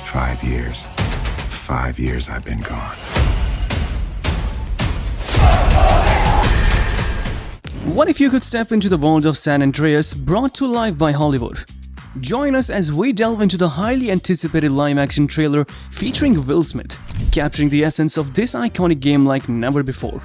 5 years. 5 years I've been gone. What if you could step into the world of San Andreas, brought to life by Hollywood? Join us as we delve into the highly anticipated live-action trailer featuring Will Smith, capturing the essence of this iconic game like never before.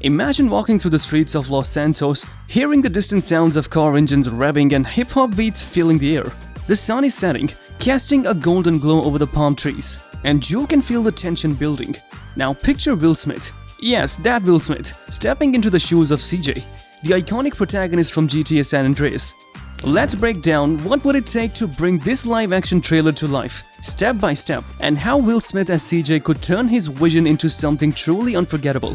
Imagine walking through the streets of Los Santos, hearing the distant sounds of car engines revving and hip-hop beats filling the air. The sun is setting, casting a golden glow over the palm trees, and you can feel the tension building. Now picture Will Smith, yes, that Will Smith, stepping into the shoes of CJ, the iconic protagonist from GTA San Andreas. Let's break down what would it take to bring this live-action trailer to life, step by step, and how Will Smith as CJ could turn his vision into something truly unforgettable.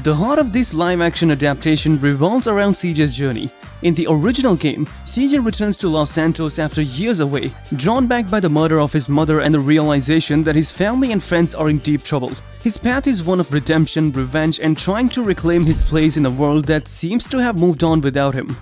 The heart of this live-action adaptation revolves around CJ's journey. In the original game, CJ returns to Los Santos after years away, drawn back by the murder of his mother and the realization that his family and friends are in deep trouble. His path is one of redemption, revenge, and trying to reclaim his place in a world that seems to have moved on without him.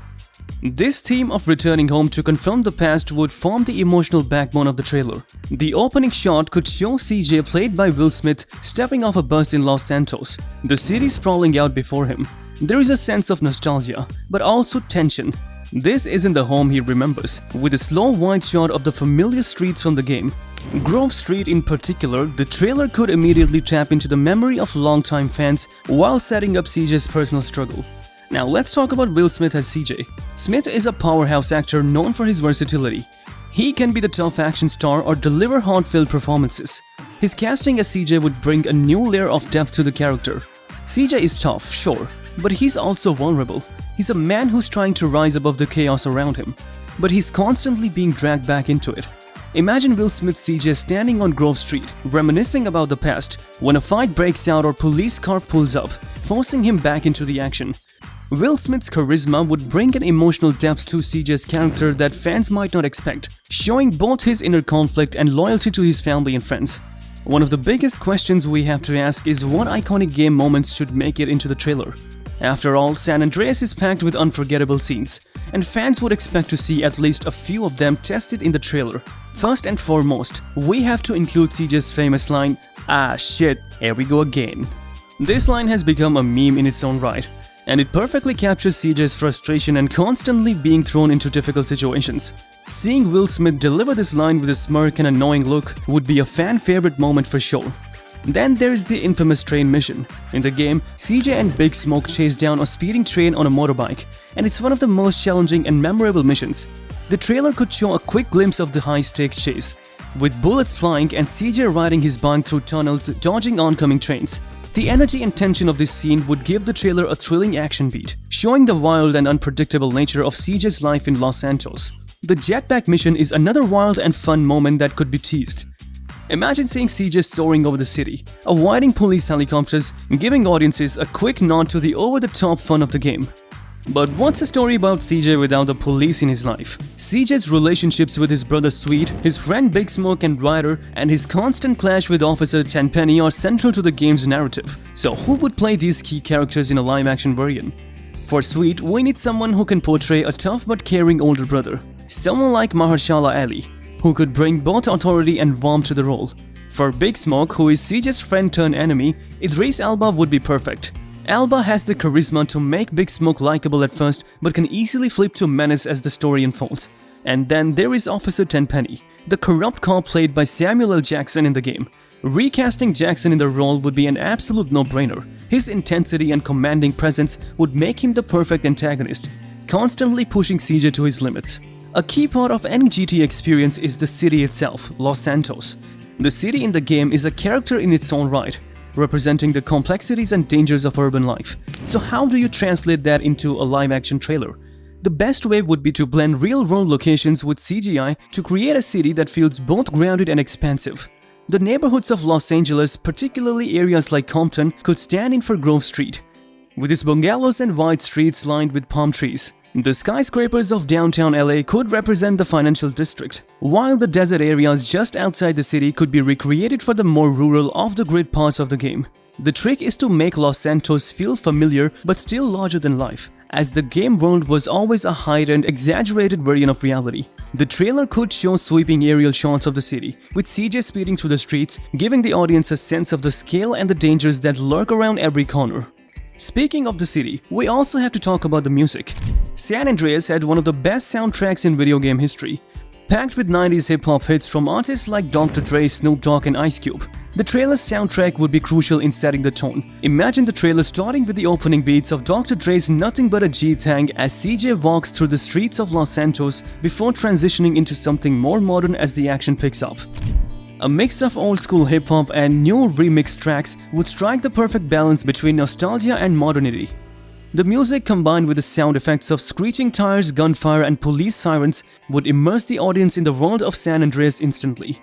This theme of returning home to confront the past would form the emotional backbone of the trailer. The opening shot could show CJ, played by Will Smith, stepping off a bus in Los Santos, the city sprawling out before him. There is a sense of nostalgia, but also tension. This isn't the home he remembers, with a slow wide shot of the familiar streets from the game. Grove Street in particular, the trailer could immediately tap into the memory of longtime fans while setting up CJ's personal struggle. Now let's talk about Will Smith as CJ. Smith is a powerhouse actor known for his versatility. He can be the tough action star or deliver heart-filled performances. His casting as CJ would bring a new layer of depth to the character. CJ is tough, sure, but he's also vulnerable. He's a man who's trying to rise above the chaos around him, but he's constantly being dragged back into it. Imagine Will Smith's CJ standing on Grove Street, reminiscing about the past, when a fight breaks out or police car pulls up, forcing him back into the action. Will Smith's charisma would bring an emotional depth to CJ's character that fans might not expect, showing both his inner conflict and loyalty to his family and friends. One of the biggest questions we have to ask is what iconic game moments should make it into the trailer. After all, San Andreas is packed with unforgettable scenes, and fans would expect to see at least a few of them tested in the trailer. First and foremost, we have to include CJ's famous line, "Ah shit, here we go again." This line has become a meme in its own right, and it perfectly captures CJ's frustration and constantly being thrown into difficult situations. Seeing Will Smith deliver this line with a smirk and a knowing look would be a fan-favorite moment for sure. Then there's the infamous train mission. In the game, CJ and Big Smoke chase down a speeding train on a motorbike, and it's one of the most challenging and memorable missions. The trailer could show a quick glimpse of the high-stakes chase, with bullets flying and CJ riding his bike through tunnels, dodging oncoming trains. The energy and tension of this scene would give the trailer a thrilling action beat, showing the wild and unpredictable nature of CJ's life in Los Santos. The jetpack mission is another wild and fun moment that could be teased. Imagine seeing CJ soaring over the city, avoiding police helicopters, giving audiences a quick nod to the over-the-top fun of the game. But what's a story about CJ without the police in his life? CJ's relationships with his brother Sweet, his friend Big Smoke and Ryder, and his constant clash with Officer Tenpenny are central to the game's narrative. So who would play these key characters in a live-action version? For Sweet, we need someone who can portray a tough but caring older brother. Someone like Mahershala Ali, who could bring both authority and warmth to the role. For Big Smoke, who is CJ's friend turned enemy, Idris Elba would be perfect. Elba has the charisma to make Big Smoke likable at first, but can easily flip to menace as the story unfolds. And then there is Officer Tenpenny, the corrupt cop played by Samuel L. Jackson in the game. Recasting Jackson in the role would be an absolute no-brainer. His intensity and commanding presence would make him the perfect antagonist, constantly pushing CJ to his limits. A key part of any GTA experience is the city itself, Los Santos. The city in the game is a character in its own right, representing the complexities and dangers of urban life. So how do you translate that into a live-action trailer? The best way would be to blend real-world locations with CGI to create a city that feels both grounded and expansive. The neighborhoods of Los Angeles, particularly areas like Compton, could stand in for Grove Street, with its bungalows and wide streets lined with palm trees. The skyscrapers of downtown LA could represent the financial district, while the desert areas just outside the city could be recreated for the more rural, off-the-grid parts of the game. The trick is to make Los Santos feel familiar but still larger than life, as the game world was always a heightened, exaggerated version of reality. The trailer could show sweeping aerial shots of the city, with CJ speeding through the streets, giving the audience a sense of the scale and the dangers that lurk around every corner. Speaking of the city, we also have to talk about the music. San Andreas had one of the best soundtracks in video game history, packed with 90s hip-hop hits from artists like Dr. Dre, Snoop Dogg and Ice Cube. The trailer's soundtrack would be crucial in setting the tone. Imagine the trailer starting with the opening beats of Dr. Dre's Nothing But a G-Tang as CJ walks through the streets of Los Santos before transitioning into something more modern as the action picks up. A mix of old-school hip-hop and new remixed tracks would strike the perfect balance between nostalgia and modernity. The music, combined with the sound effects of screeching tires, gunfire and police sirens, would immerse the audience in the world of San Andreas instantly.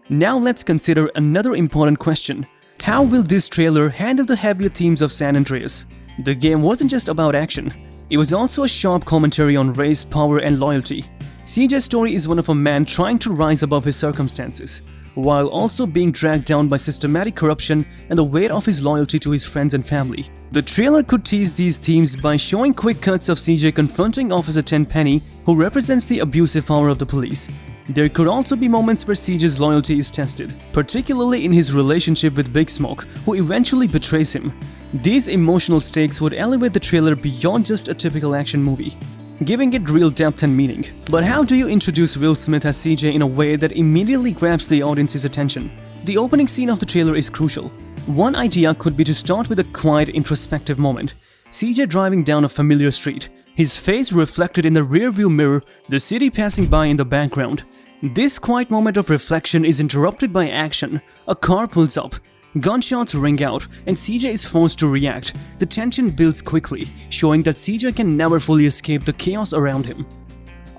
Now let's consider another important question. How will this trailer handle the heavier themes of San Andreas? The game wasn't just about action. It was also a sharp commentary on race, power and loyalty. CJ's story is one of a man trying to rise above his circumstances, while also being dragged down by systematic corruption and the weight of his loyalty to his friends and family. The trailer could tease these themes by showing quick cuts of CJ confronting Officer Tenpenny, who represents the abusive power of the police. There could also be moments where CJ's loyalty is tested, particularly in his relationship with Big Smoke, who eventually betrays him. These emotional stakes would elevate the trailer beyond just a typical action movie, giving it real depth and meaning. But how do you introduce Will Smith as CJ in a way that immediately grabs the audience's attention? The opening scene of the trailer is crucial. One idea could be to start with a quiet, introspective moment. CJ driving down a familiar street, his face reflected in the rearview mirror, the city passing by in the background. This quiet moment of reflection is interrupted by action. A car pulls up, gunshots ring out, and CJ is forced to react. The tension builds quickly, showing that CJ can never fully escape the chaos around him.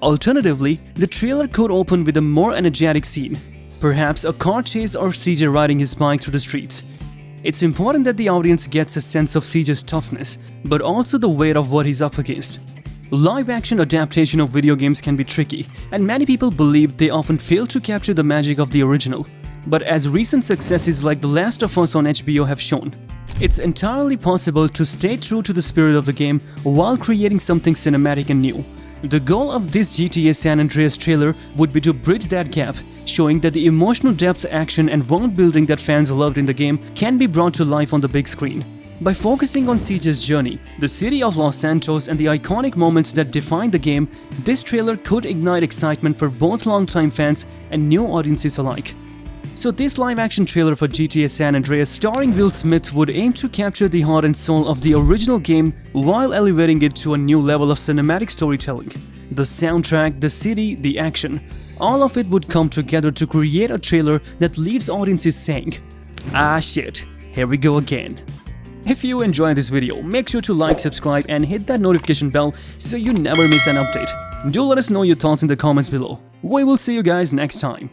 Alternatively, the trailer could open with a more energetic scene, perhaps a car chase or CJ riding his bike through the streets. It's important that the audience gets a sense of CJ's toughness, but also the weight of what he's up against. Live-action adaptation of video games can be tricky, and many people believe they often fail to capture the magic of the original. But as recent successes like The Last of Us on HBO have shown, it's entirely possible to stay true to the spirit of the game while creating something cinematic and new. The goal of this GTA San Andreas trailer would be to bridge that gap, showing that the emotional depth, action and world building that fans loved in the game can be brought to life on the big screen. By focusing on CJ's journey, the city of Los Santos and the iconic moments that define the game, this trailer could ignite excitement for both longtime fans and new audiences alike. So this live-action trailer for GTA San Andreas starring Will Smith would aim to capture the heart and soul of the original game while elevating it to a new level of cinematic storytelling. The soundtrack, the city, the action, all of it would come together to create a trailer that leaves audiences saying, "Ah shit, here we go again." If you enjoyed this video, make sure to like, subscribe and hit that notification bell so you never miss an update. Do let us know your thoughts in the comments below. We will see you guys next time.